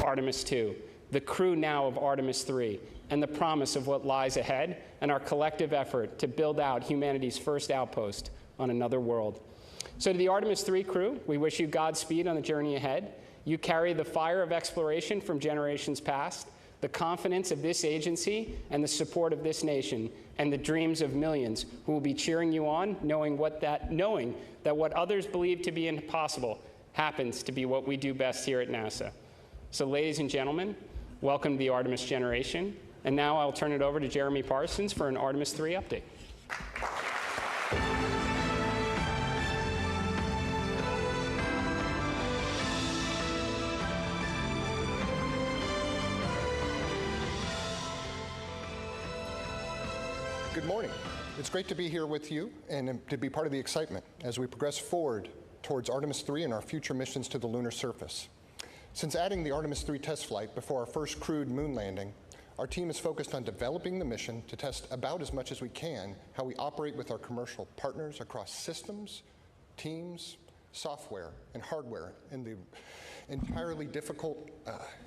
Artemis 2, the crew now of Artemis 3, and the promise of what lies ahead, and our collective effort to build out humanity's first outpost on another world. So to the Artemis 3 crew, we wish you Godspeed on the journey ahead. You carry the fire of exploration from generations past, the confidence of this agency and the support of this nation, and the dreams of millions who will be cheering you on, knowing that what others believe to be impossible happens to be what we do best here at NASA. So ladies and gentlemen, welcome to the Artemis generation. And now I'll turn it over to Jeremy Parsons for an Artemis 3 update. Good morning. It's great to be here with you and to be part of the excitement as we progress forward towards Artemis 3 and our future missions to the lunar surface. Since adding the Artemis 3 test flight before our first crewed moon landing, our team is focused on developing the mission to test about as much as we can how we operate with our commercial partners across systems, teams, software, and hardware in the entirely difficult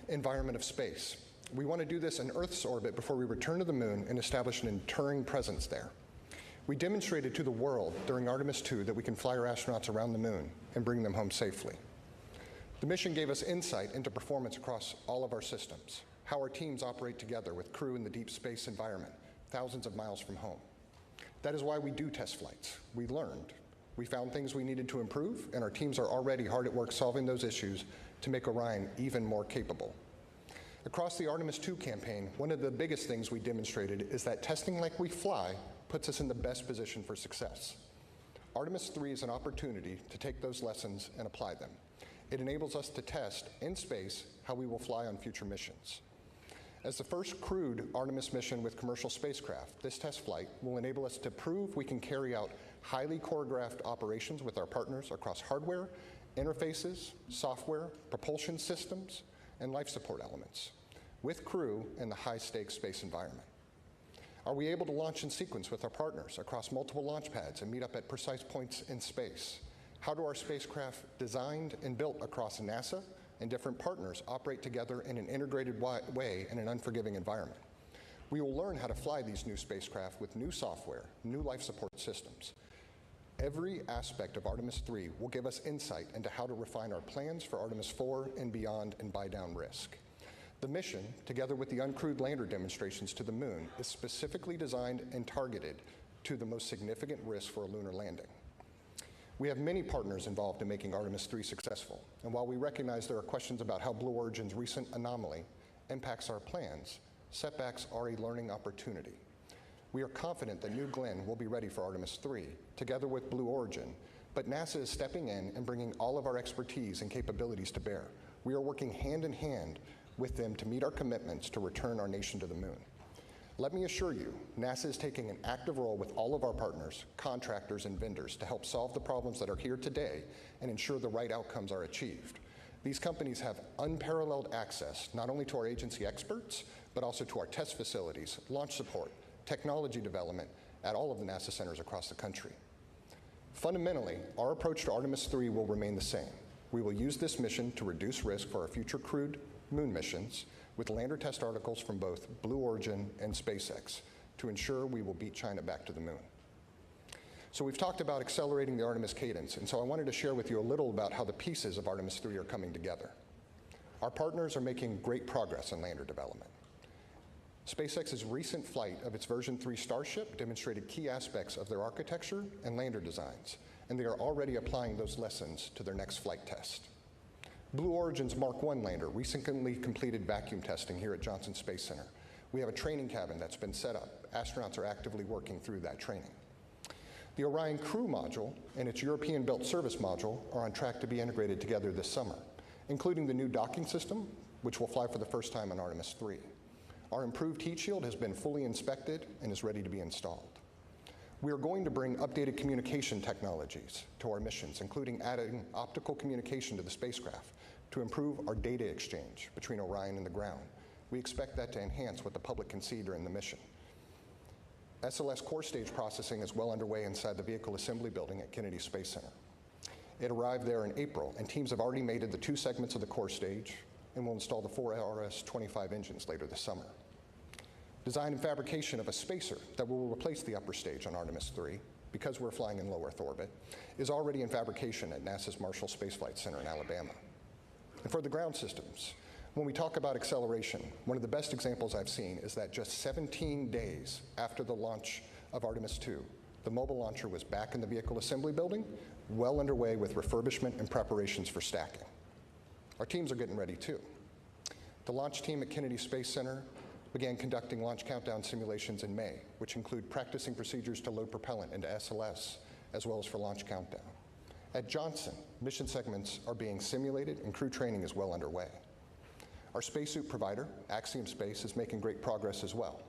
environment of space. We want to do this in Earth's orbit before we return to the moon and establish an enduring presence there. We demonstrated to the world during Artemis 2 that we can fly our astronauts around the moon and bring them home safely. The mission gave us insight into performance across all of our systems, how our teams operate together with crew in the deep space environment, thousands of miles from home. That is why we do test flights. We learned. We found things we needed to improve, and our teams are already hard at work solving those issues to make Orion even more capable. Across the Artemis 2 campaign, one of the biggest things we demonstrated is that testing like we fly puts us in the best position for success. Artemis 3 is an opportunity to take those lessons and apply them. It enables us to test in space how we will fly on future missions. As the first crewed Artemis mission with commercial spacecraft, this test flight will enable us to prove we can carry out highly choreographed operations with our partners across hardware, interfaces, software, propulsion systems, and life support elements, with crew in the high-stakes space environment. Are we able to launch in sequence with our partners across multiple launch pads and meet up at precise points in space? How do our spacecraft designed and built across NASA and different partners operate together in an integrated way in an unforgiving environment? We will learn how to fly these new spacecraft with new software, new life support systems. Every aspect of Artemis 3 will give us insight into how to refine our plans for Artemis 4 and beyond and buy down risk. The mission, together with the uncrewed lander demonstrations to the moon, is specifically designed and targeted to the most significant risk for a lunar landing. We have many partners involved in making Artemis 3 successful, and while we recognize there are questions about how Blue Origin's recent anomaly impacts our plans, setbacks are a learning opportunity. We are confident that New Glenn will be ready for Artemis 3, together with Blue Origin, but NASA is stepping in and bringing all of our expertise and capabilities to bear. We are working hand in hand with them to meet our commitments to return our nation to the moon. Let me assure you, NASA is taking an active role with all of our partners, contractors, and vendors to help solve the problems that are here today and ensure the right outcomes are achieved. These companies have unparalleled access not only to our agency experts, but also to our test facilities, launch support, technology development at all of the NASA centers across the country. Fundamentally, our approach to Artemis 3 will remain the same. We will use this mission to reduce risk for our future crewed moon missions with lander test articles from both Blue Origin and SpaceX to ensure we will beat China back to the moon. So we've talked about accelerating the Artemis cadence, and so I wanted to share with you a little about how the pieces of Artemis 3 are coming together. Our partners are making great progress in lander development. SpaceX's recent flight of its version 3 Starship demonstrated key aspects of their architecture and lander designs, and they are already applying those lessons to their next flight test. Blue Origin's Mark 1 lander recently completed vacuum testing here at Johnson Space Center. We have a training cabin that's been set up. Astronauts are actively working through that training. The Orion Crew Module and its European-built service module are on track to be integrated together this summer, including the new docking system, which will fly for the first time on Artemis 3. Our improved heat shield has been fully inspected and is ready to be installed. We are going to bring updated communication technologies to our missions, including adding optical communication to the spacecraft to improve our data exchange between Orion and the ground. We expect that to enhance what the public can see during the mission. SLS core stage processing is well underway inside the Vehicle Assembly Building at Kennedy Space Center. It arrived there in April, and teams have already mated the 2 segments of the core stage, and will install the 4 RS-25 engines later this summer. Design and fabrication of a spacer that will replace the upper stage on Artemis 3, because we're flying in low Earth orbit, is already in fabrication at NASA's Marshall Space Flight Center in Alabama. And for the ground systems, when we talk about acceleration, one of the best examples I've seen is that just 17 days after the launch of Artemis 2, the mobile launcher was back in the vehicle assembly building, well underway with refurbishment and preparations for stacking. Our teams are getting ready too. The launch team at Kennedy Space Center began conducting launch countdown simulations in May, which include practicing procedures to load propellant into SLS, as well as for launch countdown. At Johnson, mission segments are being simulated and crew training is well underway. Our spacesuit provider, Axiom Space, is making great progress as well.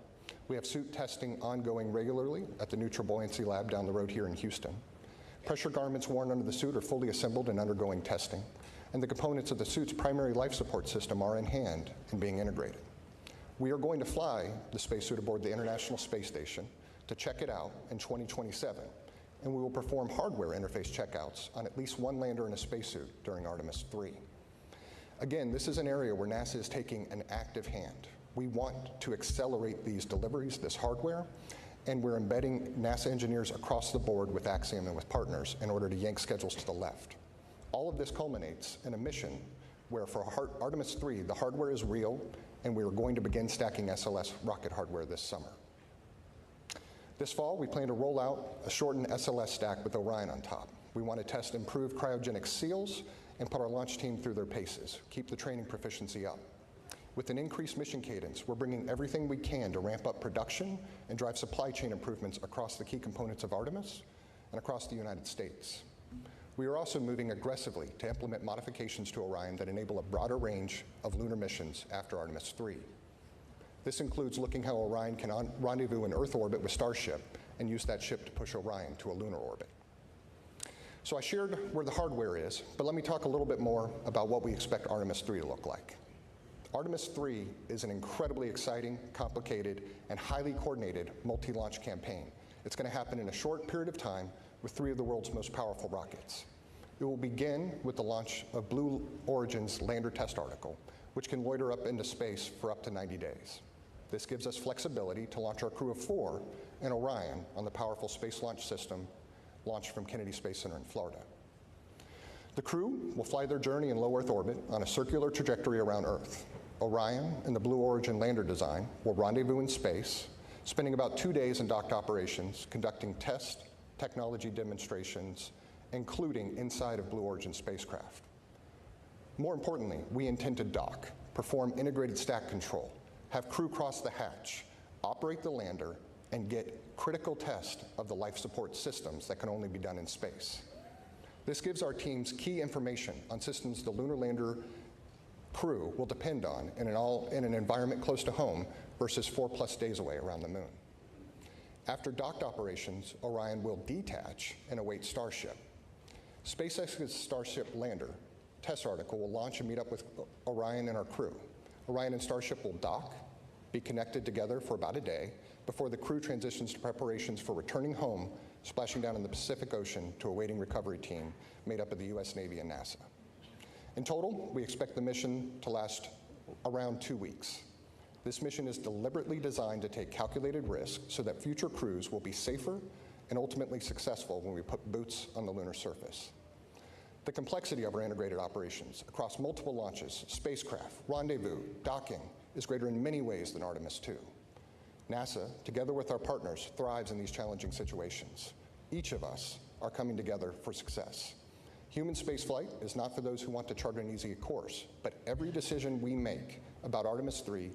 We have suit testing ongoing regularly at the Neutral Buoyancy Lab down the road here in Houston. Pressure garments worn under the suit are fully assembled and undergoing testing, and the components of the suit's primary life support system are in hand and being integrated. We are going to fly the spacesuit aboard the International Space Station to check it out in 2027, and we will perform hardware interface checkouts on at least one lander in a spacesuit during Artemis 3. Again, this is an area where NASA is taking an active hand. We want to accelerate these deliveries, this hardware, and we're embedding NASA engineers across the board with Axiom and with partners in order to yank schedules to the left. All of this culminates in a mission where for Artemis 3, the hardware is real, and we are going to begin stacking SLS rocket hardware this summer. This fall, we plan to roll out a shortened SLS stack with Orion on top. We want to test improved cryogenic seals and put our launch team through their paces, keep the training proficiency up. With an increased mission cadence, we're bringing everything we can to ramp up production and drive supply chain improvements across the key components of Artemis and across the United States. We are also moving aggressively to implement modifications to Orion that enable a broader range of lunar missions after Artemis 3. This includes looking how Orion can rendezvous in Earth orbit with Starship and use that ship to push Orion to a lunar orbit. So I shared where the hardware is, but let me talk a little bit more about what we expect Artemis 3 to look like. Artemis 3 is an incredibly exciting, complicated, and highly coordinated multi-launch campaign. It's going to happen in a short period of time with 3 of the world's most powerful rockets. It will begin with the launch of Blue Origin's lander test article, which can loiter up into space for up to 90 days. This gives us flexibility to launch our crew of 4 in Orion on the powerful Space Launch System launched from Kennedy Space Center in Florida. The crew will fly their journey in low Earth orbit on a circular trajectory around Earth. Orion and the Blue Origin lander design will rendezvous in space, spending about 2 days in docked operations, conducting test technology demonstrations, including inside of Blue Origin spacecraft. More importantly, we intend to dock, perform integrated stack control, have crew cross the hatch, operate the lander, and get critical test of the life support systems that can only be done in space. This gives our teams key information on systems the lunar lander crew will depend on in an environment close to home versus 4+ days away around the moon. After docked operations, Orion will detach and await Starship. SpaceX's Starship lander test article will launch and meet up with Orion and our crew. Orion and Starship will dock, be connected together for about a day before the crew transitions to preparations for returning home, splashing down in the Pacific Ocean to a waiting recovery team made up of the US Navy and NASA. In total, we expect the mission to last around 2 weeks. This mission is deliberately designed to take calculated risks so that future crews will be safer and ultimately successful when we put boots on the lunar surface. The complexity of our integrated operations across multiple launches, spacecraft, rendezvous, docking is greater in many ways than Artemis 2. NASA, together with our partners, thrives in these challenging situations. Each of us are coming together for success. Human spaceflight is not for those who want to chart an easy course, but every decision we make about Artemis 3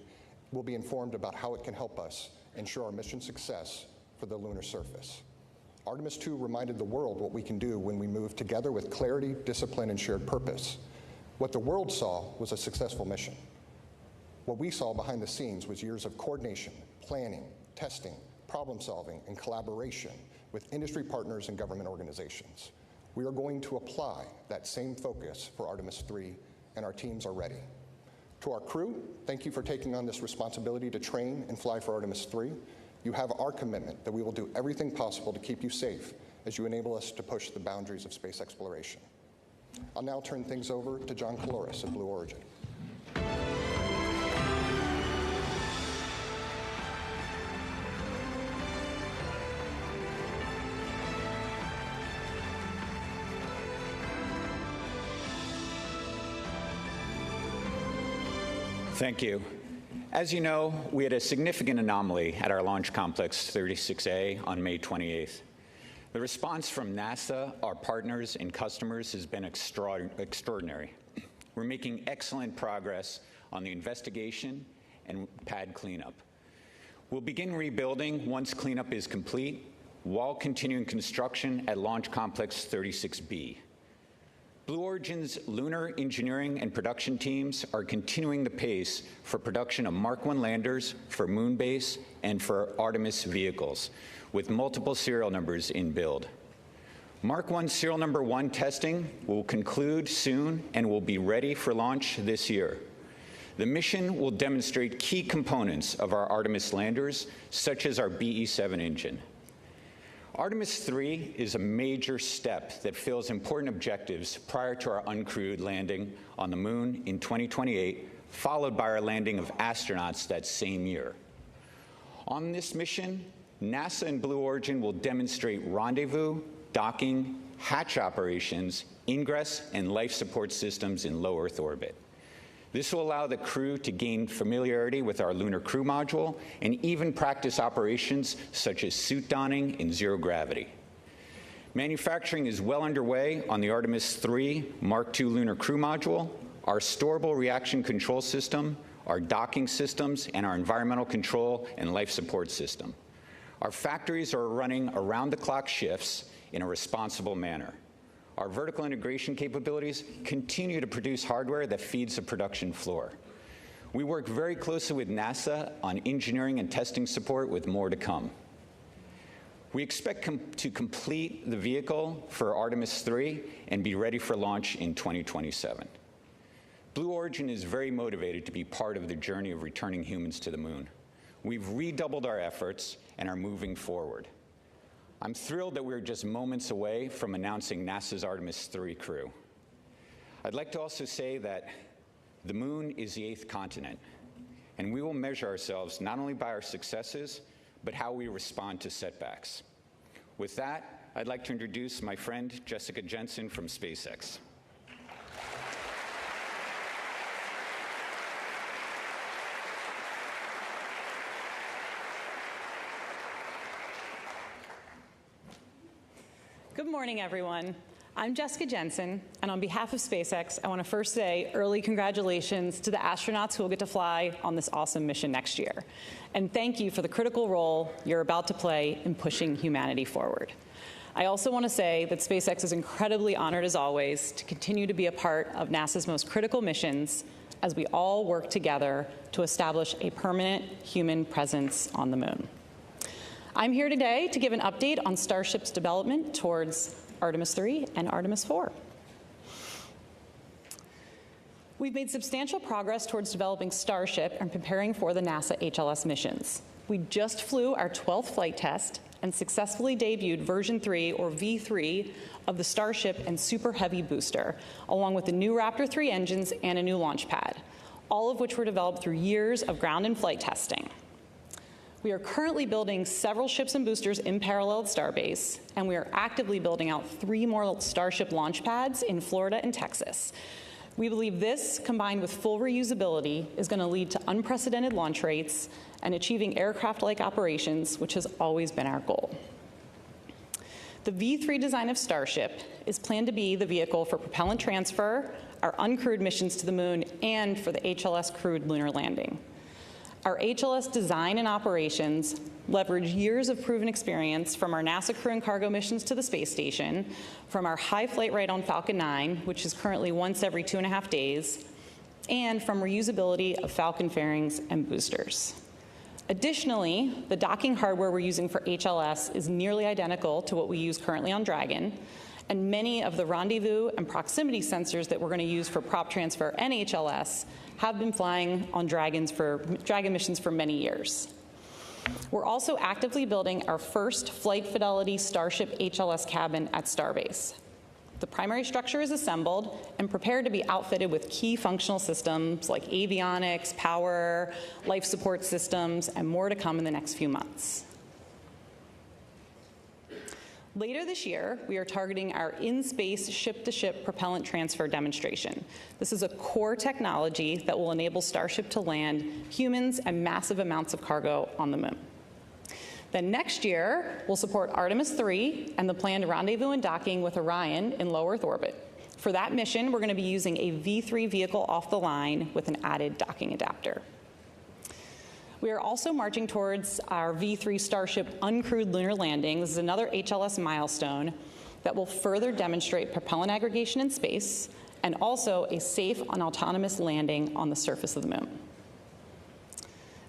will be informed about how it can help us ensure our mission success for the lunar surface. Artemis 2 reminded the world what we can do when we move together with clarity, discipline, and shared purpose. What the world saw was a successful mission. What we saw behind the scenes was years of coordination, planning, testing, problem solving, and collaboration with industry partners and government organizations. We are going to apply that same focus for Artemis 3, and our teams are ready. To our crew, thank you for taking on this responsibility to train and fly for Artemis 3. You have our commitment that we will do everything possible to keep you safe as you enable us to push the boundaries of space exploration. I'll now turn things over to John Caloris of Blue Origin. Thank you. As you know, we had a significant anomaly at our Launch Complex 36A on May 28th. The response from NASA, our partners, and customers has been extraordinary. We're making excellent progress on the investigation and pad cleanup. We'll begin rebuilding once cleanup is complete, while continuing construction at Launch Complex 36B. Blue Origin's lunar engineering and production teams are continuing the pace for production of Mark 1 landers for Moonbase and for Artemis vehicles, with multiple serial numbers in build. Mark 1 serial number 1 testing will conclude soon and will be ready for launch this year. The mission will demonstrate key components of our Artemis landers, such as our BE-7 engine. Artemis 3 is a major step that fills important objectives prior to our uncrewed landing on the moon in 2028, followed by our landing of astronauts that same year. On this mission, NASA and Blue Origin will demonstrate rendezvous, docking, hatch operations, ingress, and life support systems in low Earth orbit. This will allow the crew to gain familiarity with our Lunar Crew Module and even practice operations such as suit donning in zero gravity. Manufacturing is well underway on the Artemis 3 Mark II Lunar Crew Module, our storable reaction control system, our docking systems, and our environmental control and life support system. Our factories are running around-the-clock shifts in a responsible manner. Our vertical integration capabilities continue to produce hardware that feeds the production floor. We work very closely with NASA on engineering and testing support, with more to come. We expect to complete the vehicle for Artemis 3 and be ready for launch in 2027. Blue Origin is very motivated to be part of the journey of returning humans to the moon. We've redoubled our efforts and are moving forward. I'm thrilled that we're just moments away from announcing NASA's Artemis 3 crew. I'd like to also say that the moon is the 8th continent, and we will measure ourselves not only by our successes, but how we respond to setbacks. With that, I'd like to introduce my friend Jessica Jensen from SpaceX. Good morning, everyone. I'm Jessica Jensen, and on behalf of SpaceX, I want to first say early congratulations to the astronauts who will get to fly on this awesome mission next year. And thank you for the critical role you're about to play in pushing humanity forward. I also want to say that SpaceX is incredibly honored, as always, to continue to be a part of NASA's most critical missions as we all work together to establish a permanent human presence on the moon. I'm here today to give an update on Starship's development towards Artemis 3 and Artemis 4. We've made substantial progress towards developing Starship and preparing for the NASA HLS missions. We just flew our 12th flight test and successfully debuted version 3, or V3, of the Starship and Super Heavy booster, along with the new Raptor 3 engines and a new launch pad, all of which were developed through years of ground and flight testing. We are currently building several ships and boosters in parallel at Starbase, and we are actively building out 3 more Starship launch pads in Florida and Texas. We believe this, combined with full reusability, is going to lead to unprecedented launch rates and achieving aircraft-like operations, which has always been our goal. The V3 design of Starship is planned to be the vehicle for propellant transfer, our uncrewed missions to the moon, and for the HLS crewed lunar landing. Our HLS design and operations leverage years of proven experience from our NASA crew and cargo missions to the space station, from our high flight rate on Falcon 9, which is currently once every 2.5 days, and from reusability of Falcon fairings and boosters. Additionally, the docking hardware we're using for HLS is nearly identical to what we use currently on Dragon, and many of the rendezvous and proximity sensors that we're going to use for prop transfer and HLS have been flying on Dragon missions for many years. We're also actively building our first flight fidelity Starship HLS cabin at Starbase. The primary structure is assembled and prepared to be outfitted with key functional systems like avionics, power, life support systems, and more to come in the next few months. Later this year, we are targeting our in-space ship-to-ship propellant transfer demonstration. This is a core technology that will enable Starship to land humans and massive amounts of cargo on the moon. Then next year, we'll support Artemis 3 and the planned rendezvous and docking with Orion in low Earth orbit. For that mission, we're going to be using a V3 vehicle off the line with an added docking adapter. We are also marching towards our V3 Starship uncrewed lunar landing. This is another HLS milestone that will further demonstrate propellant aggregation in space and also a safe and autonomous landing on the surface of the moon.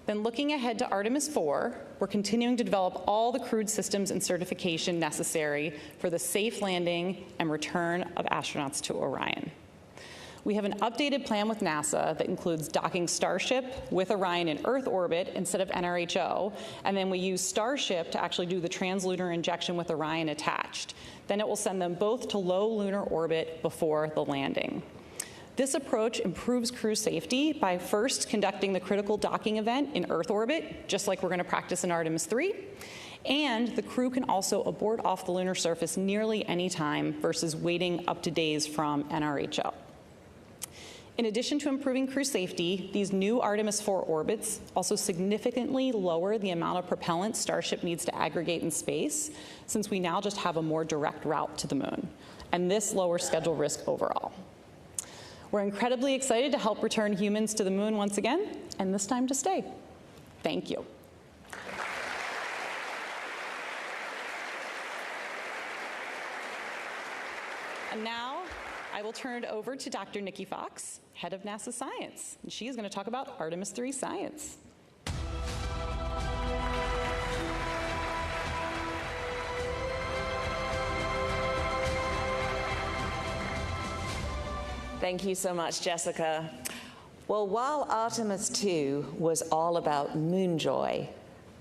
Then looking ahead to Artemis 4, we're continuing to develop all the crewed systems and certification necessary for the safe landing and return of astronauts to Orion. We have an updated plan with NASA that includes docking Starship with Orion in Earth orbit instead of NRHO, and then we use Starship to actually do the translunar injection with Orion attached. Then it will send them both to low lunar orbit before the landing. This approach improves crew safety by first conducting the critical docking event in Earth orbit, just like we're going to practice in Artemis 3, and the crew can also abort off the lunar surface nearly any time versus waiting up to days from NRHO. In addition to improving crew safety, these new Artemis 4 orbits also significantly lower the amount of propellant Starship needs to aggregate in space, since we now just have a more direct route to the moon, and this lowers schedule risk overall. We're incredibly excited to help return humans to the moon once again, and this time to stay. Thank you. And now, I will turn it over to Dr. Nikki Fox, head of NASA Science, and she is going to talk about Artemis 3 science. Thank you so much, Jessica. Well, while Artemis 2 was all about moon joy,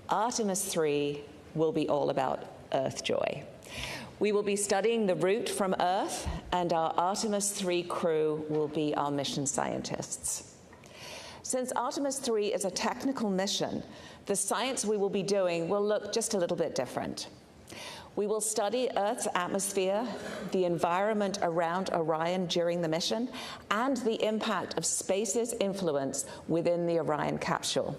Artemis 3 will be all about Earth joy. We will be studying the route from Earth, and our Artemis 3 crew will be our mission scientists. Since Artemis 3 is a technical mission, the science we will be doing will look just a little bit different. We will study Earth's atmosphere, the environment around Orion during the mission, and the impact of space's influence within the Orion capsule.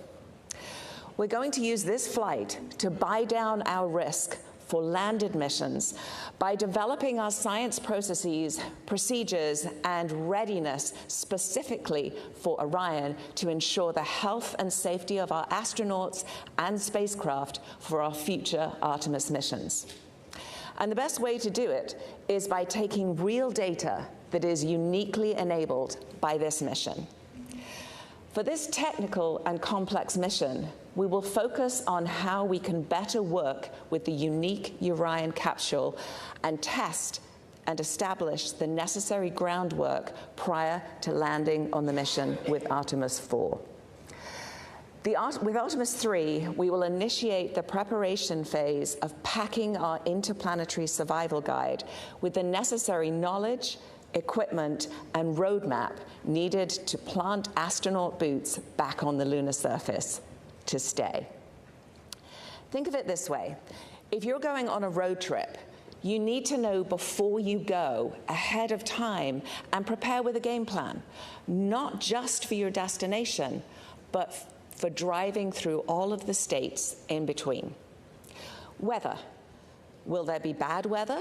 We're going to use this flight to buy down our risk for landed missions by developing our science processes, procedures, and readiness specifically for Orion to ensure the health and safety of our astronauts and spacecraft for our future Artemis missions. And the best way to do it is by taking real data that is uniquely enabled by this mission. For this technical and complex mission, we will focus on how we can better work with the unique Orion capsule and test and establish the necessary groundwork prior to landing on the mission with Artemis 4. With Artemis 3, we will initiate the preparation phase of packing our interplanetary survival guide with the necessary knowledge, equipment, and roadmap needed to plant astronaut boots back on the lunar surface to stay. Think of it this way. If you're going on a road trip, you need to know before you go, ahead of time, and prepare with a game plan, not just for your destination, but for driving through all of the states in between. Weather. Will there be bad weather?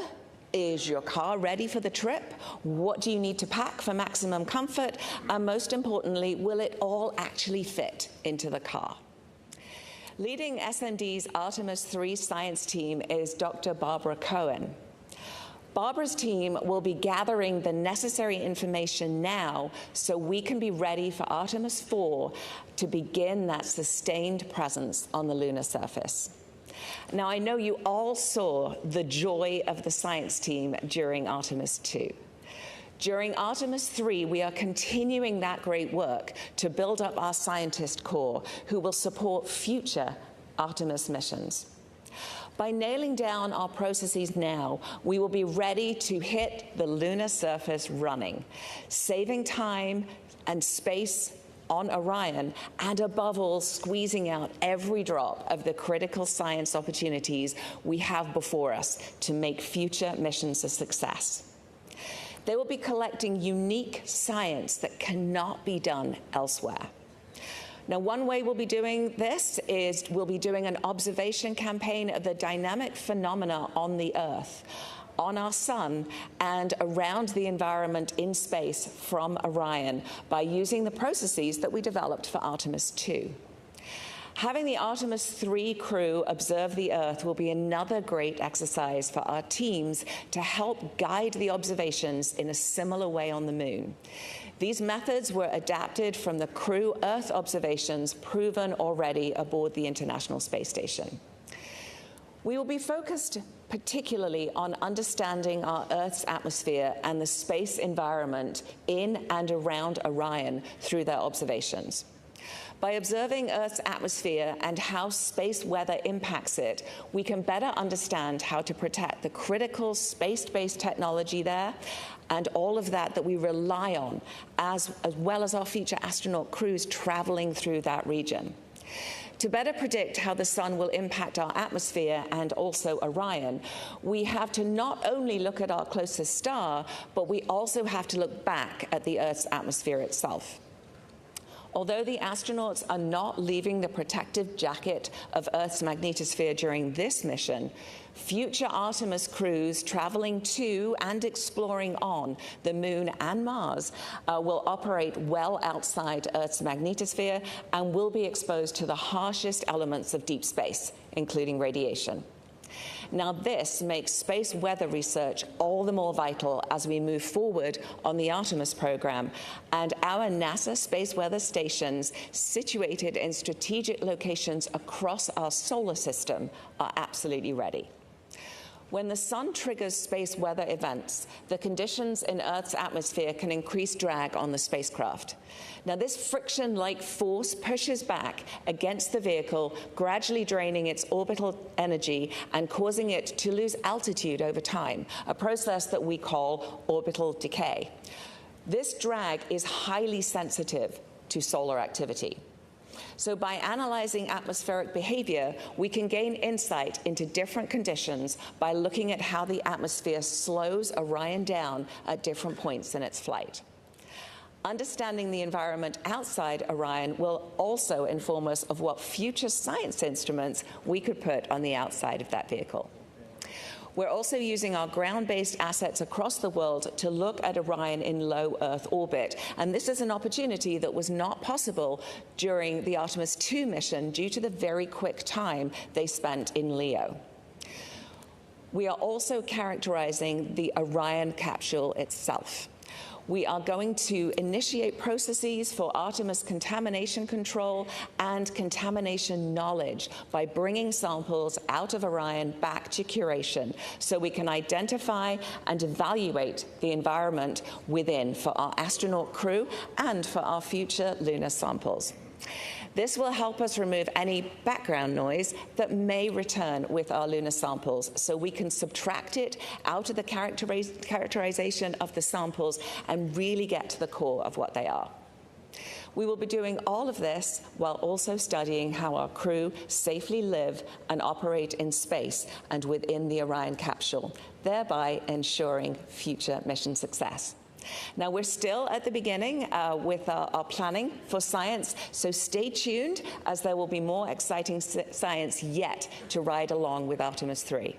Is your car ready for the trip? What do you need to pack for maximum comfort? And most importantly, will it all actually fit into the car? Leading SMD's Artemis 3 science team is Dr. Barbara Cohen. Barbara's team will be gathering the necessary information now so we can be ready for Artemis 4 to begin that sustained presence on the lunar surface. Now, I know you all saw the joy of the science team during Artemis 2. During Artemis 3, we are continuing that great work to build up our scientist corps who will support future Artemis missions. By nailing down our processes now, we will be ready to hit the lunar surface running, saving time and space on Orion, and above all, squeezing out every drop of the critical science opportunities we have before us to make future missions a success. They will be collecting unique science that cannot be done elsewhere. Now, one way we'll be doing this is we'll be doing an observation campaign of the dynamic phenomena on the Earth, on our sun, and around the environment in space from Orion by using the processes that we developed for Artemis II. Having the Artemis 3 crew observe the Earth will be another great exercise for our teams to help guide the observations in a similar way on the Moon. These methods were adapted from the crew Earth observations proven already aboard the International Space Station. We will be focused particularly on understanding our Earth's atmosphere and the space environment in and around Orion through their observations. By observing Earth's atmosphere and how space weather impacts it, we can better understand how to protect the critical space-based technology there and all of that we rely on, as well as our future astronaut crews traveling through that region. To better predict how the sun will impact our atmosphere and also Orion, we have to not only look at our closest star, but we also have to look back at the Earth's atmosphere itself. Although the astronauts are not leaving the protective jacket of Earth's magnetosphere during this mission, future Artemis crews traveling to and exploring on the Moon and Mars will operate well outside Earth's magnetosphere and will be exposed to the harshest elements of deep space, including radiation. Now, this makes space weather research all the more vital as we move forward on the Artemis program, and our NASA space weather stations situated in strategic locations across our solar system are absolutely ready. When the sun triggers space weather events, the conditions in Earth's atmosphere can increase drag on the spacecraft. Now, this friction-like force pushes back against the vehicle, gradually draining its orbital energy and causing it to lose altitude over time, a process that we call orbital decay. This drag is highly sensitive to solar activity. So by analyzing atmospheric behavior, we can gain insight into different conditions by looking at how the atmosphere slows Orion down at different points in its flight. Understanding the environment outside Orion will also inform us of what future science instruments we could put on the outside of that vehicle. We're also using our ground-based assets across the world to look at Orion in low Earth orbit. And this is an opportunity that was not possible during the Artemis II mission due to the very quick time they spent in LEO. We are also characterizing the Orion capsule itself. We are going to initiate processes for Artemis contamination control and contamination knowledge by bringing samples out of Orion back to curation so we can identify and evaluate the environment within for our astronaut crew and for our future lunar samples. This will help us remove any background noise that may return with our lunar samples so we can subtract it out of the characterization of the samples and really get to the core of what they are. We will be doing all of this while also studying how our crew safely live and operate in space and within the Orion capsule, thereby ensuring future mission success. Now, we're still at the beginning with our planning for science, so stay tuned as there will be more exciting science yet to ride along with Artemis 3.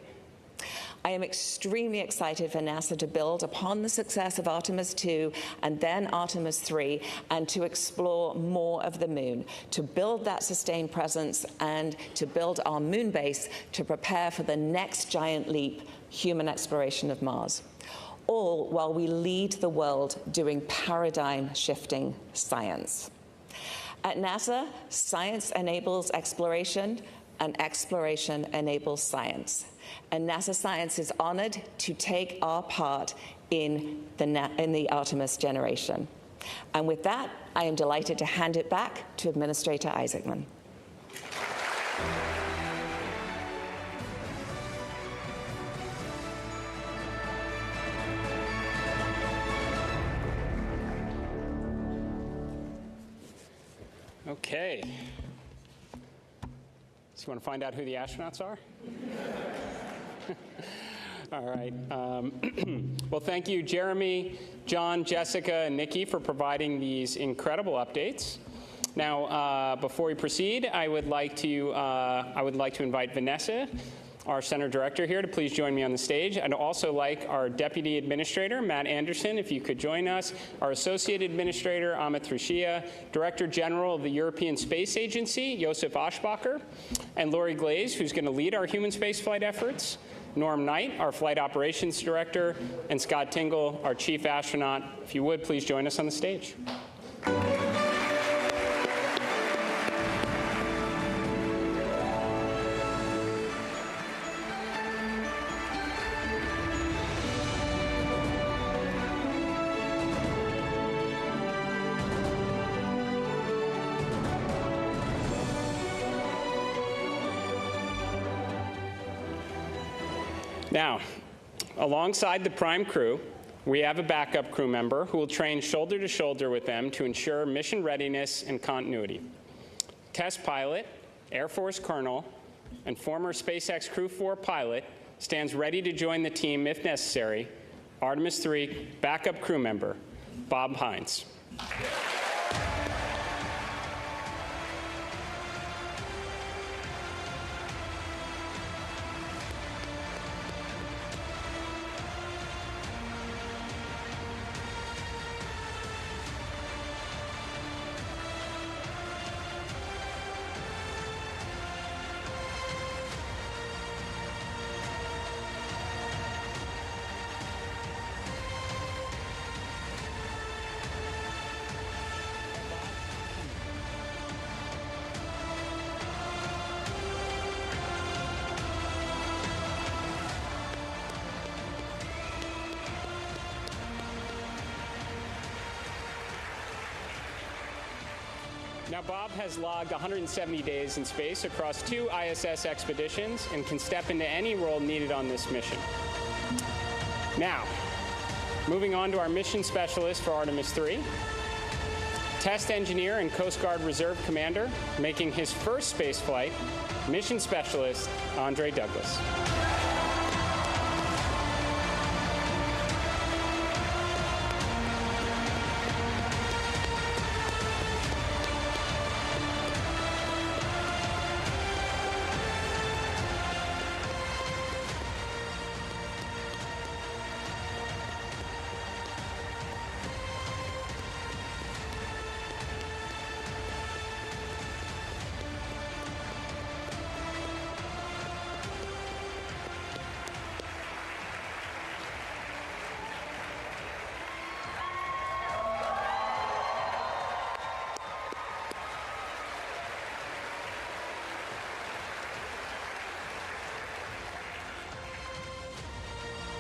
I am extremely excited for NASA to build upon the success of Artemis 2 and then Artemis 3 and to explore more of the Moon, to build that sustained presence and to build our moon base to prepare for the next giant leap, human exploration of Mars. All while we lead the world doing paradigm-shifting science. At NASA, science enables exploration, and exploration enables science. And NASA Science is honored to take our part in the Artemis generation. And with that, I am delighted to hand it back to Administrator Isaacman. Okay. So you want to find out who the astronauts are? All right. Well, thank you, Jeremy, John, Jessica, and Nikki for providing these incredible updates. Now, before we proceed, I would like to invite Vanessa, our center director here, to please join me on the stage. I'd also like our deputy administrator, Matt Anderson, if you could join us, our associate administrator, Amit Thrishia, director general of the European Space Agency, Josef Aschbacher, and Lori Glaze, who's going to lead our human spaceflight efforts, Norm Knight, our flight operations director, and Scott Tingle, our chief astronaut. If you would, please join us on the stage. Now, alongside the prime crew, we have a backup crew member who will train shoulder to shoulder with them to ensure mission readiness and continuity. Test pilot, Air Force colonel, and former SpaceX Crew 4 pilot stands ready to join the team if necessary, Artemis 3 backup crew member, Bob Hines. Now, Bob has logged 170 days in space across 2 ISS expeditions and can step into any role needed on this mission. Now, moving on to our mission specialist for Artemis 3, test engineer and Coast Guard Reserve Commander, making his first space flight, mission specialist Andre Douglas.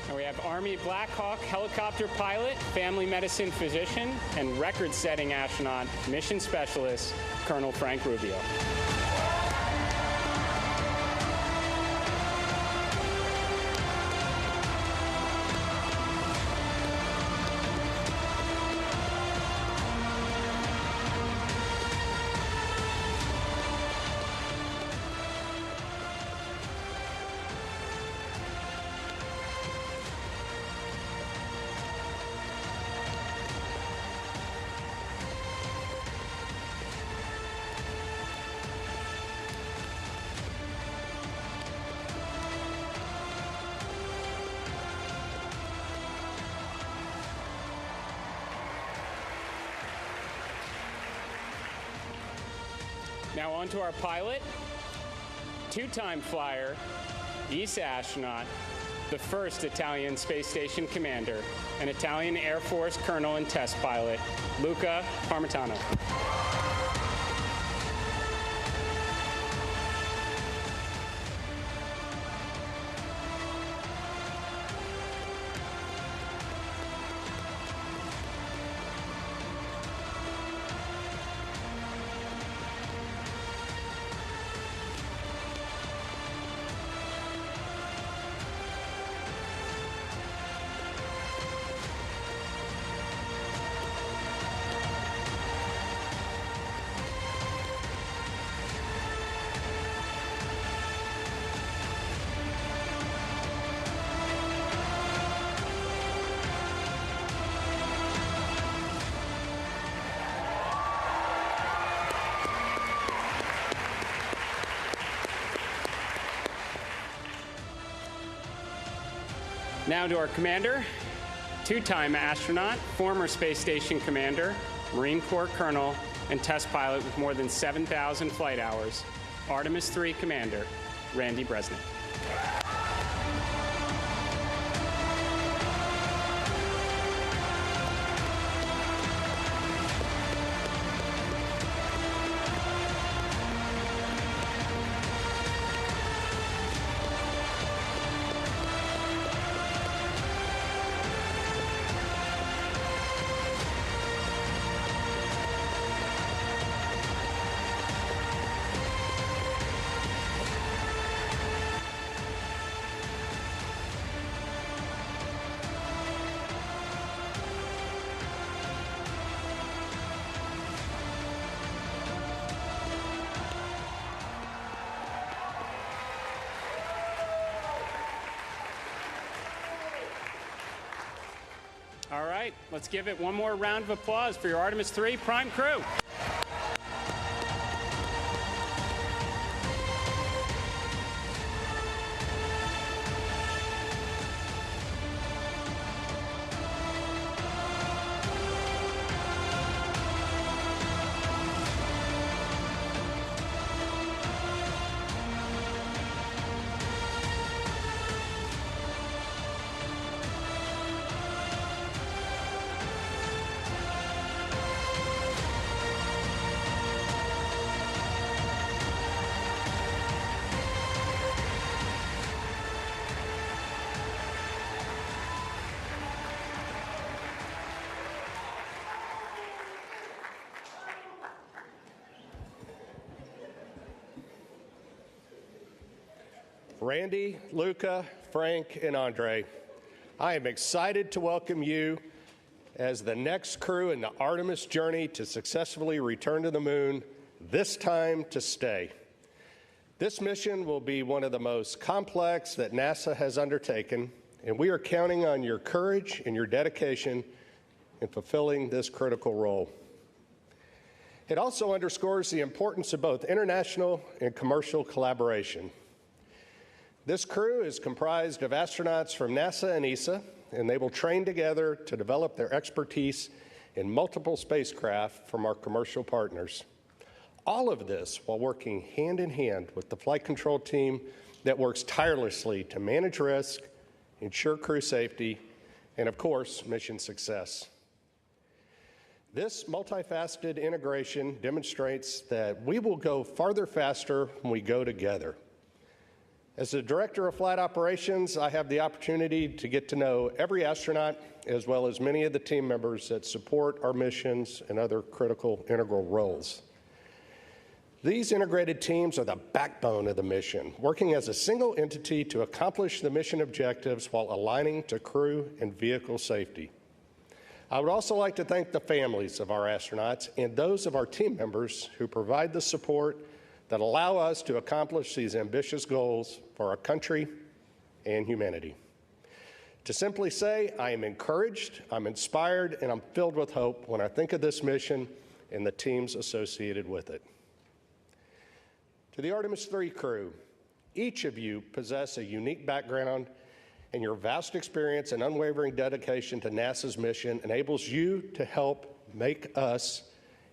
And we have Army Black Hawk helicopter pilot, family medicine physician, and record-setting astronaut, mission specialist, Colonel Frank Rubio. Now on to our pilot, 2-time flyer, ESA astronaut, the first Italian space station commander, an Italian Air Force colonel and test pilot, Luca Parmitano. Now to our commander, two-time astronaut, former space station commander, Marine Corps colonel, and test pilot with more than 7,000 flight hours, Artemis III commander, Randy Bresnik. All right, let's give it one more round of applause for your Artemis III prime crew. Randy, Luca, Frank, and Andre, I am excited to welcome you as the next crew in the Artemis journey to successfully return to the moon, this time to stay. This mission will be one of the most complex that NASA has undertaken, and we are counting on your courage and your dedication in fulfilling this critical role. It also underscores the importance of both international and commercial collaboration. This crew is comprised of astronauts from NASA and ESA, and they will train together to develop their expertise in multiple spacecraft from our commercial partners. All of this while working hand in hand with the flight control team that works tirelessly to manage risk, ensure crew safety, and of course, mission success. This multifaceted integration demonstrates that we will go farther faster when we go together. As the Director of Flight Operations, I have the opportunity to get to know every astronaut as well as many of the team members that support our missions and other critical integral roles. These integrated teams are the backbone of the mission, working as a single entity to accomplish the mission objectives while aligning to crew and vehicle safety. I would also like to thank the families of our astronauts and those of our team members who provide the support that allow us to accomplish these ambitious goals for our country and humanity. To simply say, I am encouraged, I'm inspired, and I'm filled with hope when I think of this mission and the teams associated with it. To the Artemis III crew, each of you possess a unique background, and your vast experience and unwavering dedication to NASA's mission enables you to help make us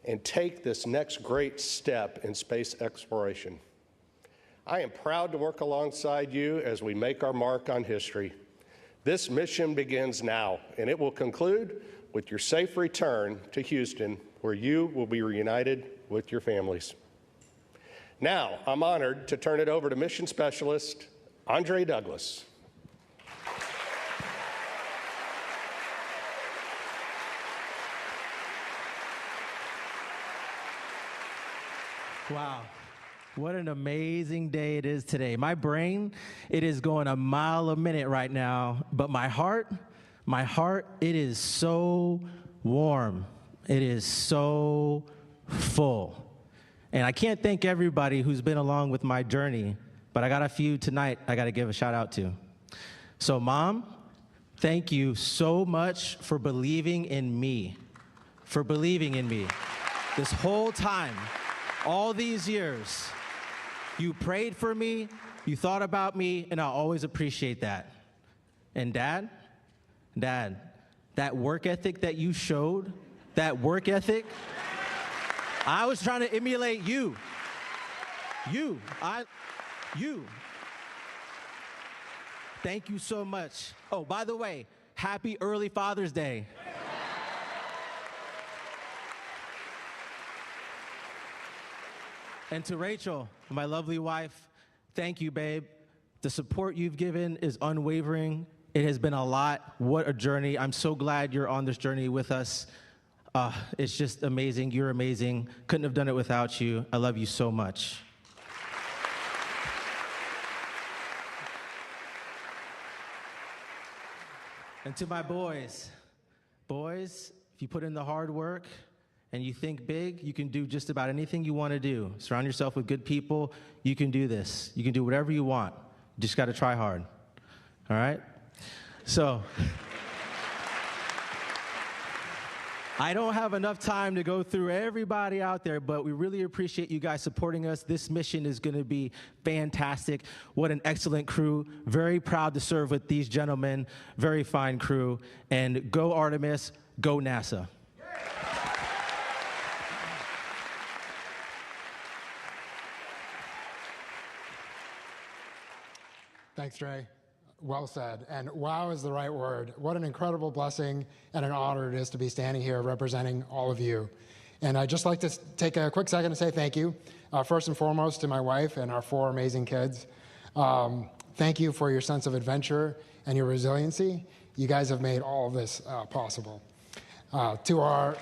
and take this next great step in space exploration. I am proud to work alongside you as we make our mark on history. This mission begins now, and it will conclude with your safe return to Houston, where you will be reunited with your families. Now, I'm honored to turn it over to Mission Specialist Andre Douglas. Wow, what an amazing day it is today. My brain, it is going a mile a minute right now, but my heart, it is so warm. It is so full. And I can't thank everybody who's been along with my journey, but I got a few tonight I got to give a shout out to. So Mom, thank you so much for believing in me, This whole time, all these years, you prayed for me, you thought about me, and I always appreciate that. And Dad, Dad, that work ethic that you showed, that work ethic, I was trying to emulate you. You. Thank you so much. Oh, by the way, happy early Father's Day. And to Rachel, my lovely wife, thank you, babe. The support you've given is unwavering. It has been a lot. What a journey. I'm so glad you're on this journey with us. It's just amazing. You're amazing. Couldn't have done it without you. I love you so much. And to my boys, if you put in the hard work and you think big, you can do just about anything you want to do. Surround yourself with good people. You can do this. You can do whatever you want. You just got to try hard. All right? So, I don't have enough time to go through everybody out there, but we really appreciate you guys supporting us. This mission is going to be fantastic. What an excellent crew. Very proud to serve with these gentlemen. Very fine crew. And go Artemis, go NASA. Thanks, Trey. Well said. And wow is the right word. What an incredible blessing and an honor it is to be standing here representing all of you. And I'd just like to take a quick second to say thank you, first and foremost to my wife and our 4 amazing kids. Thank you for your sense of adventure and your resiliency. You guys have made all of this possible. To our...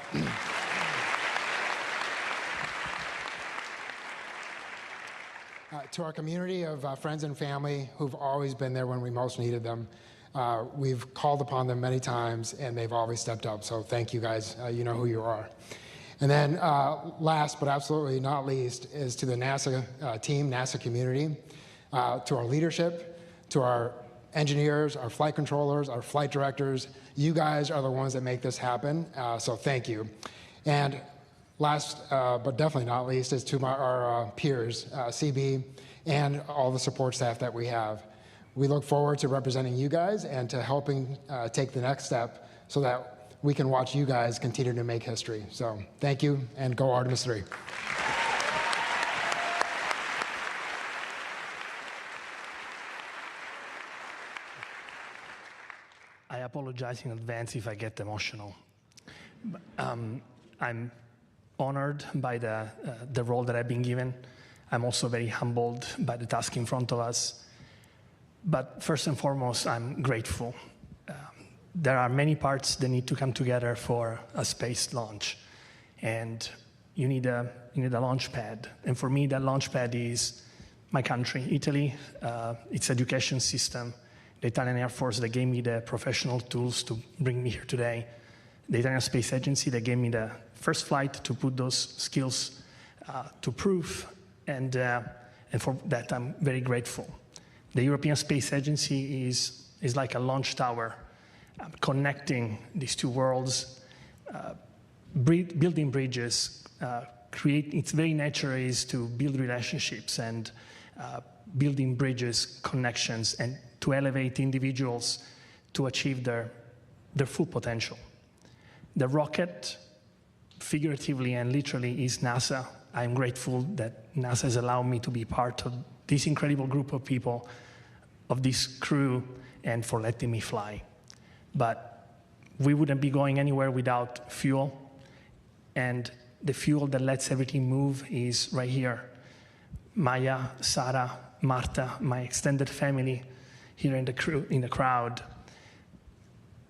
To our community of friends and family who've always been there when we most needed them, we've called upon them many times and they've always stepped up. So thank you guys. You know who you are. And then last but absolutely not least is to the NASA team, NASA community, to our leadership, to our engineers, our flight controllers, our flight directors. You guys are the ones that make this happen. So thank you. And last, but definitely not least, is to our peers, CB, and all the support staff that we have. We look forward to representing you guys and to helping take the next step so that we can watch you guys continue to make history. So thank you, and go Artemis 3. I apologize in advance if I get emotional. I'm honored by the role that I've been given. I'm also very humbled by the task in front of us. But first and foremost, I'm grateful. There are many parts that need to come together for a space launch. And you need a launch pad. And for me, that launch pad is my country, Italy, its education system, the Italian Air Force that gave me the professional tools to bring me here today, the Italian Space Agency that gave me the first flight to put those skills to proof, and for that I'm very grateful. The European Space Agency is like a launch tower, connecting these two worlds, building bridges. Its very nature is to build relationships and building bridges, connections, and to elevate individuals to achieve their full potential. The rocket, figuratively and literally, is NASA. I'm grateful that NASA has allowed me to be part of this incredible group of people, of this crew, and for letting me fly. But we wouldn't be going anywhere without fuel, and the fuel that lets everything move is right here. Maya, Sarah, Marta, my extended family here in the crowd.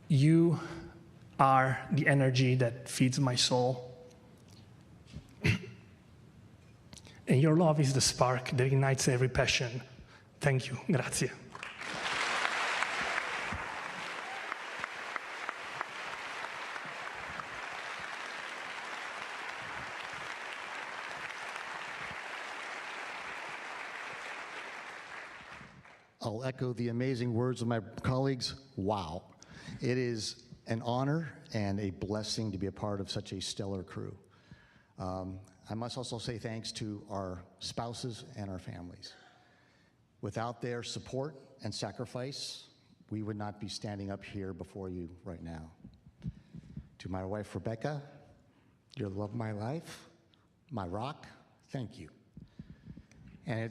You are the energy that feeds my soul. And your love is the spark that ignites every passion. Thank you. Grazie. I'll echo the amazing words of my colleagues. Wow. It is an honor and a blessing to be a part of such a stellar crew. I must also say thanks to our spouses and our families. Without their support and sacrifice, we would not be standing up here before you right now. To my wife, Rebecca, you're the love of my life, my rock, thank you. And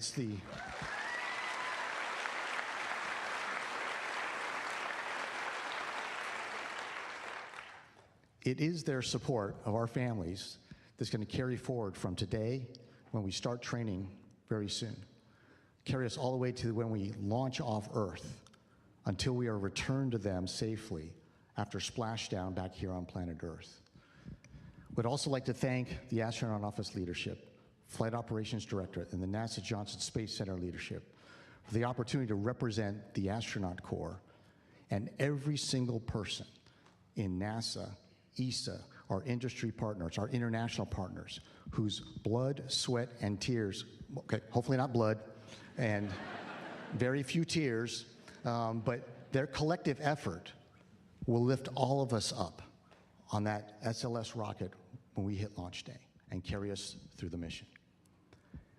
it is their support of our families that's going to carry forward from today when we start training very soon. Carry us all the way to when we launch off Earth until we are returned to them safely after splashdown back here on planet Earth. Would also like to thank the Astronaut Office leadership, Flight Operations Directorate, and the NASA Johnson Space Center leadership for the opportunity to represent the astronaut corps and every single person in NASA, ESA, our industry partners, our international partners, whose blood, sweat, and tears, okay, hopefully not blood, and very few tears, but their collective effort will lift all of us up on that SLS rocket when we hit launch day and carry us through the mission.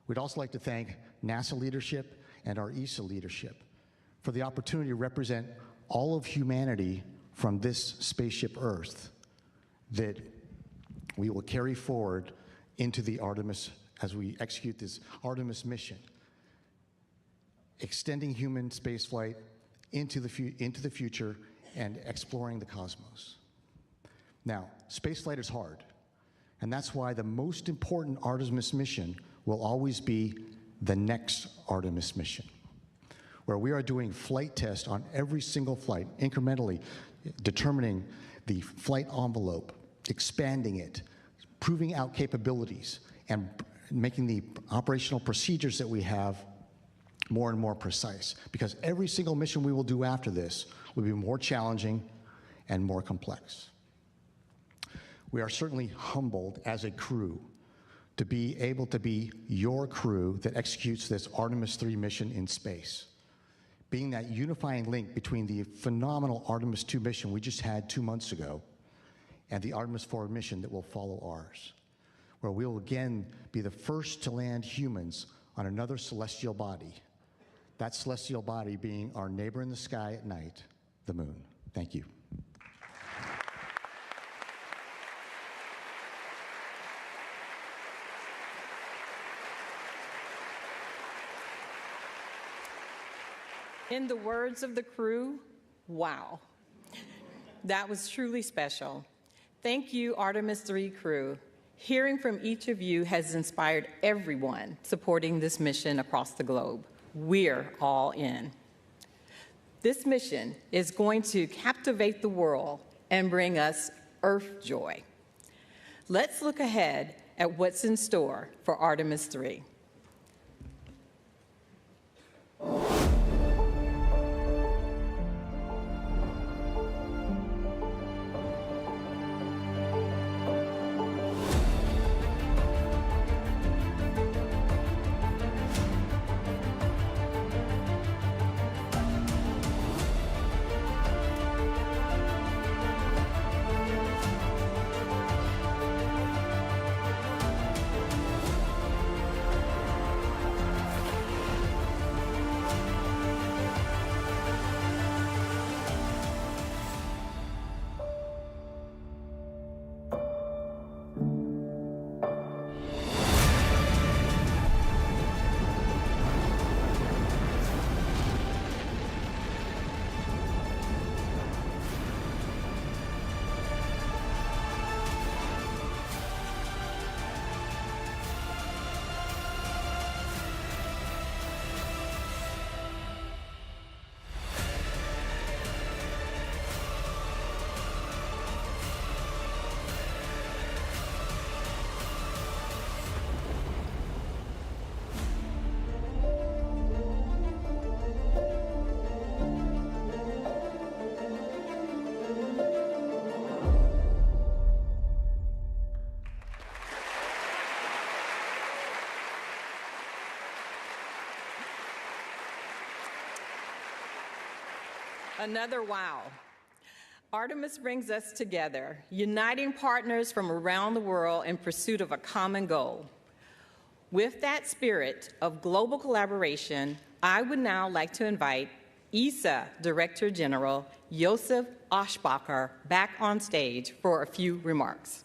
We'd also like to thank NASA leadership and our ESA leadership for the opportunity to represent all of humanity from this spaceship Earth that we will carry forward into the Artemis, as we execute this Artemis mission, extending human spaceflight into the future and exploring the cosmos. Now, spaceflight is hard, and that's why the most important Artemis mission will always be the next Artemis mission, where we are doing flight tests on every single flight, incrementally determining the flight envelope, expanding it, proving out capabilities, and making the operational procedures that we have more and more precise. Because every single mission we will do after this will be more challenging and more complex. We are certainly humbled as a crew to be able to be your crew that executes this Artemis 3 mission in space, being that unifying link between the phenomenal Artemis 2 mission we just had 2 months ago and the Artemis 4 mission that will follow ours, where we will again be the first to land humans on another celestial body, that celestial body being our neighbor in the sky at night, the moon. Thank you. In the words of the crew, wow. That was truly special. Thank you, Artemis 3 crew. Hearing from each of you has inspired everyone supporting this mission across the globe. We're all in. This mission is going to captivate the world and bring us Earth joy. Let's look ahead at what's in store for Artemis 3. Another wow. Artemis brings us together, uniting partners from around the world in pursuit of a common goal. With that spirit of global collaboration, I would now like to invite ESA Director General Josef Aschbacher back on stage for a few remarks.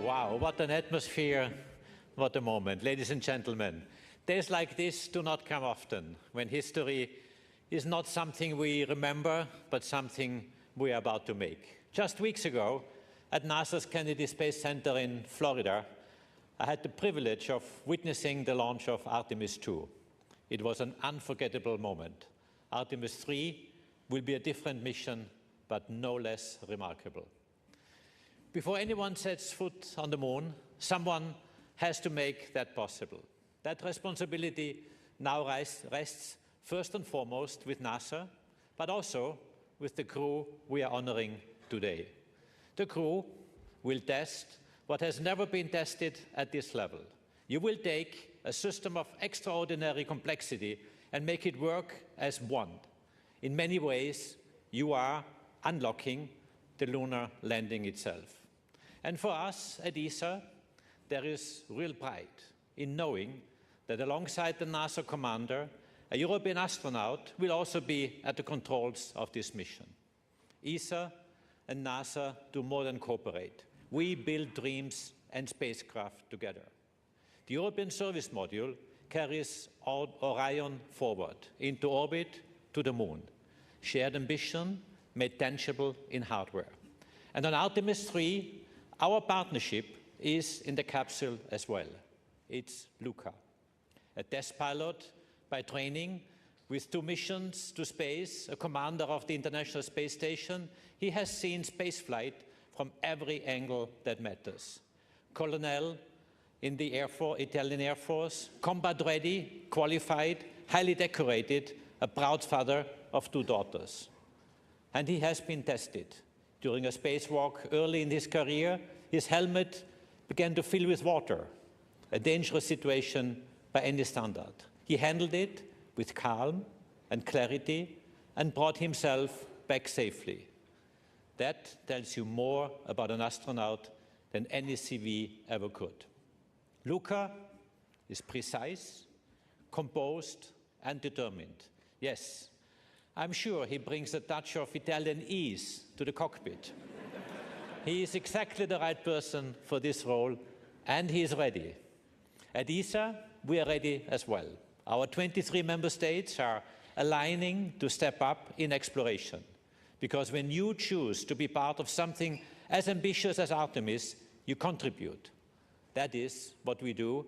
Wow, what an atmosphere, what a moment. Ladies and gentlemen, days like this do not come often, when history is not something we remember, but something we are about to make. Just weeks ago, at NASA's Kennedy Space Center in Florida, I had the privilege of witnessing the launch of Artemis II. It was an unforgettable moment. Artemis III will be a different mission, but no less remarkable. Before anyone sets foot on the moon, someone has to make that possible. That responsibility now rests first and foremost with NASA, but also with the crew we are honoring today. The crew will test what has never been tested at this level. You will take a system of extraordinary complexity and make it work as one. In many ways, you are unlocking the lunar landing itself. And for us at ESA, there is real pride in knowing that alongside the NASA commander, a European astronaut will also be at the controls of this mission. ESA and NASA do more than cooperate. We build dreams and spacecraft together. The European Service Module carries Orion forward into orbit to the moon. Shared ambition made tangible in hardware. And on Artemis III, our partnership is in the capsule as well. It's Luca, a test pilot by training with 2 missions to space, a commander of the International Space Station. He has seen spaceflight from every angle that matters. Colonel in the Italian Air Force, combat ready, qualified, highly decorated, a proud father of 2 daughters. And he has been tested. During a spacewalk early in his career, his helmet began to fill with water, a dangerous situation by any standard. He handled it with calm and clarity and brought himself back safely. That tells you more about an astronaut than any CV ever could. Luca is precise, composed, and determined. Yes, I'm sure he brings a touch of Italian ease to the cockpit. He is exactly the right person for this role, and he is ready. At ESA, we are ready as well. Our 23 member states are aligning to step up in exploration. Because when you choose to be part of something as ambitious as Artemis, you contribute. That is what we do,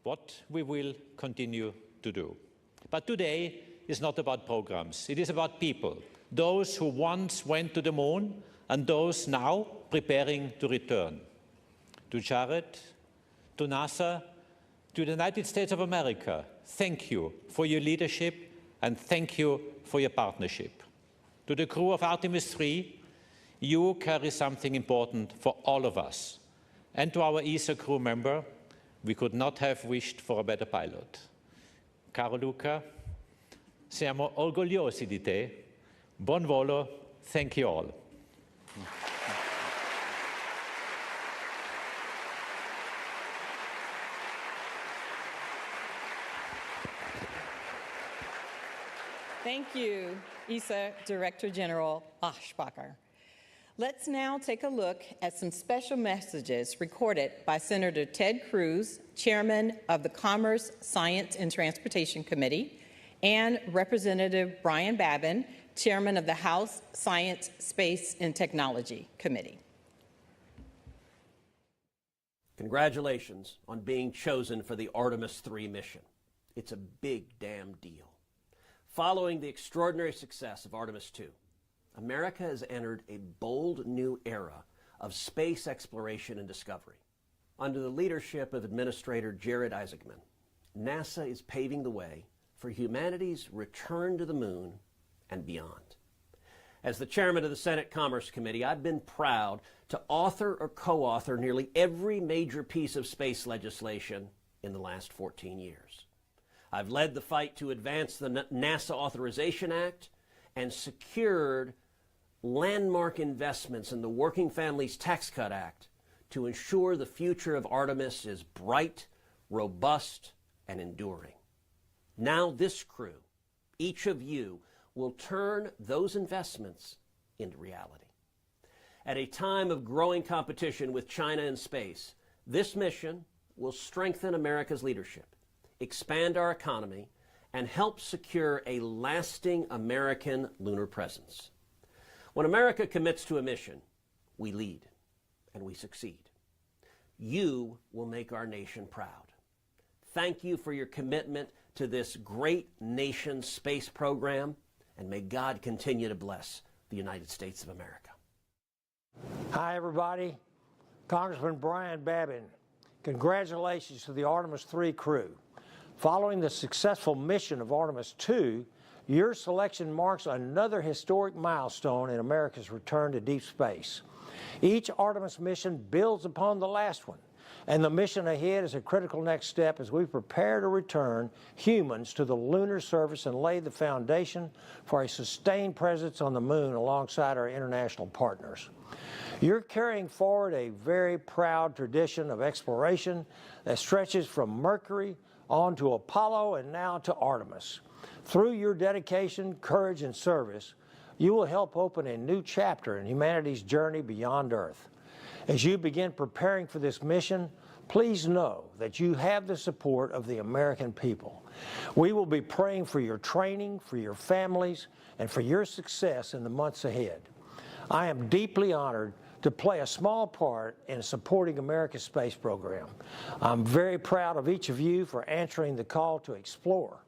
what we will continue to do. But today is not about programs. It is about people, those who once went to the moon and those now preparing to return. To Jared, to NASA, to the United States of America, thank you for your leadership and thank you for your partnership. To the crew of Artemis III, you carry something important for all of us. And to our ESA crew member, we could not have wished for a better pilot. Caro Luca, siamo orgogliosi di te. Buon volo. Thank you all. Thank you, ESA Director General Aschbacher. Let's now take a look at some special messages recorded by Senator Ted Cruz, Chairman of the Commerce, Science, and Transportation Committee, and Representative Brian Babin, Chairman of the House Science, Space, and Technology Committee. Congratulations on being chosen for the Artemis III mission. It's a big damn deal. Following the extraordinary success of Artemis II, America has entered a bold new era of space exploration and discovery. Under the leadership of Administrator Jared Isaacman, NASA is paving the way for humanity's return to the moon and beyond. As the chairman of the Senate Commerce Committee, I've been proud to author or co-author nearly every major piece of space legislation in the last 14 years. I've led the fight to advance the NASA Authorization Act and secured landmark investments in the Working Families Tax Cut Act to ensure the future of Artemis is bright, robust, and enduring. Now this crew, each of you, will turn those investments into reality. At a time of growing competition with China in space, this mission will strengthen America's leadership, expand our economy, and help secure a lasting American lunar presence. When America commits to a mission, we lead and we succeed. You will make our nation proud. Thank you for your commitment to this great nation's space program, and may God continue to bless the United States of America. Hi, everybody. Congressman Brian Babin. Congratulations to the Artemis 3 crew. Following the successful mission of Artemis 2, your selection marks another historic milestone in America's return to deep space. Each Artemis mission builds upon the last one, and the mission ahead is a critical next step as we prepare to return humans to the lunar surface and lay the foundation for a sustained presence on the moon alongside our international partners. You're carrying forward a very proud tradition of exploration that stretches from Mercury on to Apollo and now to Artemis. Through your dedication, courage, and service, you will help open a new chapter in humanity's journey beyond Earth. As you begin preparing for this mission, please know that you have the support of the American people. We will be praying for your training, for your families, and for your success in the months ahead. I am deeply honored to play a small part in supporting America's space program. I'm very proud of each of you for answering the call to explore.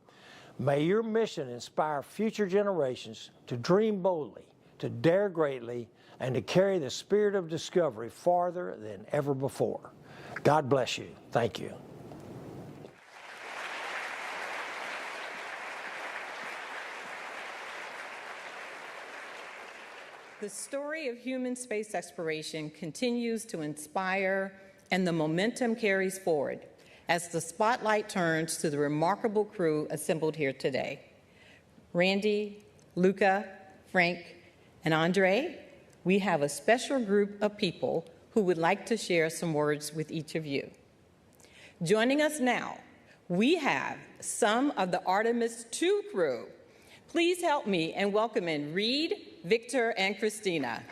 May your mission inspire future generations to dream boldly, to dare greatly, and to carry the spirit of discovery farther than ever before. God bless you. Thank you. The story of human space exploration continues to inspire, and the momentum carries forward as the spotlight turns to the remarkable crew assembled here today. Randy, Luca, Frank, and Andre, we have a special group of people who would like to share some words with each of you. Joining us now, we have some of the Artemis 2 crew. Please help me in welcoming Reed, Victor, and Christina.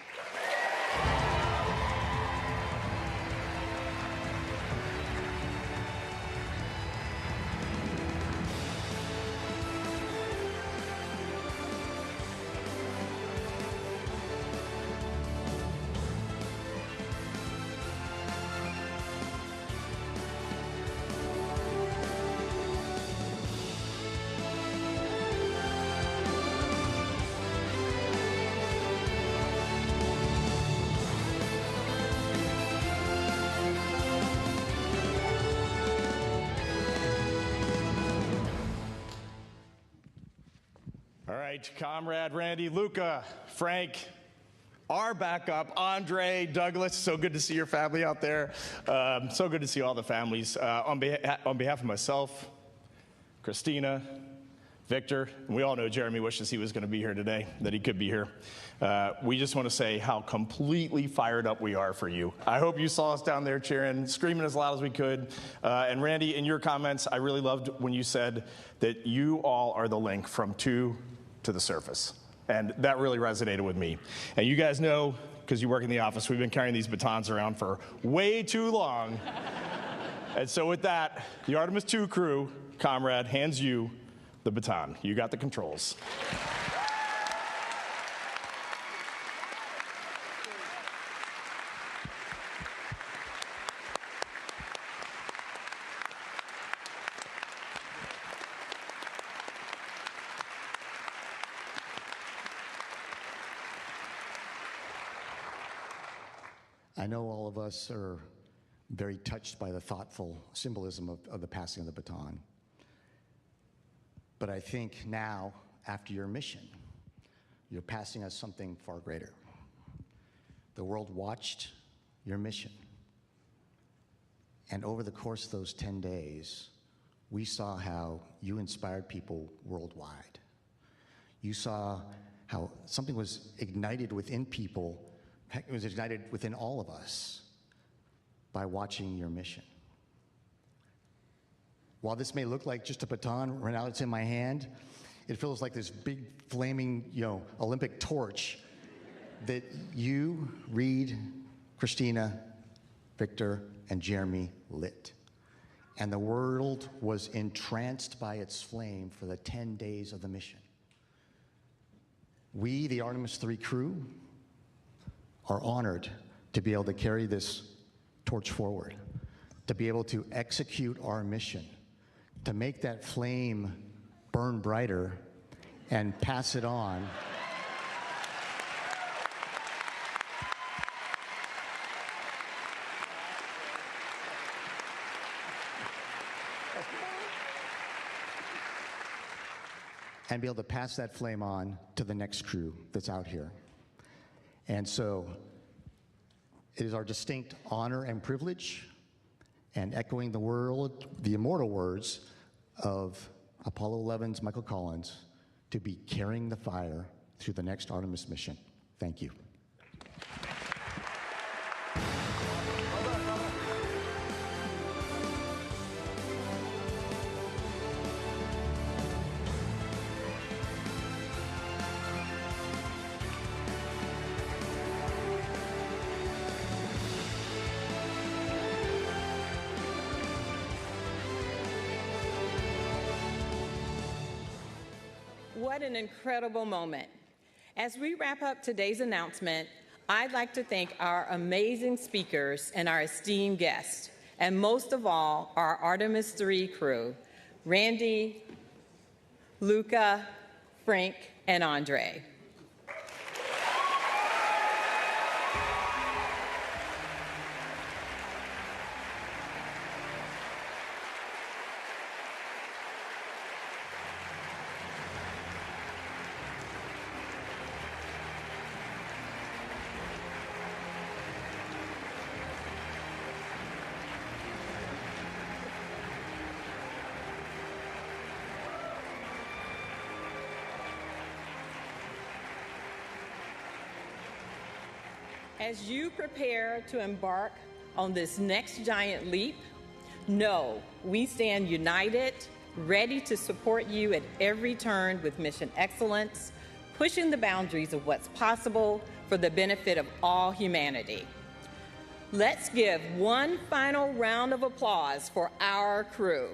All right, comrade Randy, Luca, Frank, our backup, Andre, Douglas. So good to see your family out there. So good to see all the families. On behalf of myself, Christina, Victor, and we all know Jeremy wishes he was going to be here today, that he could be here. We just want to say how completely fired up we are for you. I hope you saw us down there cheering, screaming as loud as we could. And Randy, in your comments, I really loved when you said that you all are the link from to the surface. And that really resonated with me. And you guys know, because you work in the office, we've been carrying these batons around for way too long. And so with that, the Artemis 2 crew, comrade, hands you the baton. You got the controls. I know all of us are very touched by the thoughtful symbolism of the passing of the baton. But I think now, after your mission, you're passing us something far greater. The world watched your mission. And over the course of those 10 days, we saw how you inspired people worldwide. You saw how something was ignited within people. It was ignited within all of us by watching your mission. While this may look like just a baton, right now it's in my hand, it feels like this big flaming, Olympic torch that you, Reed, Christina, Victor, and Jeremy lit. And the world was entranced by its flame for the 10 days of the mission. We, the Artemis III crew, are honored to be able to carry this torch forward, to be able to execute our mission, to make that flame burn brighter and pass it on. And be able to pass that flame on to the next crew that's out here. And so it is our distinct honor and privilege, and echoing the immortal words of Apollo 11's Michael Collins, to be carrying the fire through the next Artemis mission. Thank you. What an incredible moment. As we wrap up today's announcement, I'd like to thank our amazing speakers and our esteemed guests, and most of all, our Artemis III crew, Randy, Luca, Frank, and Andre. As you prepare to embark on this next giant leap, know we stand united, ready to support you at every turn with mission excellence, pushing the boundaries of what's possible for the benefit of all humanity. Let's give one final round of applause for our crew.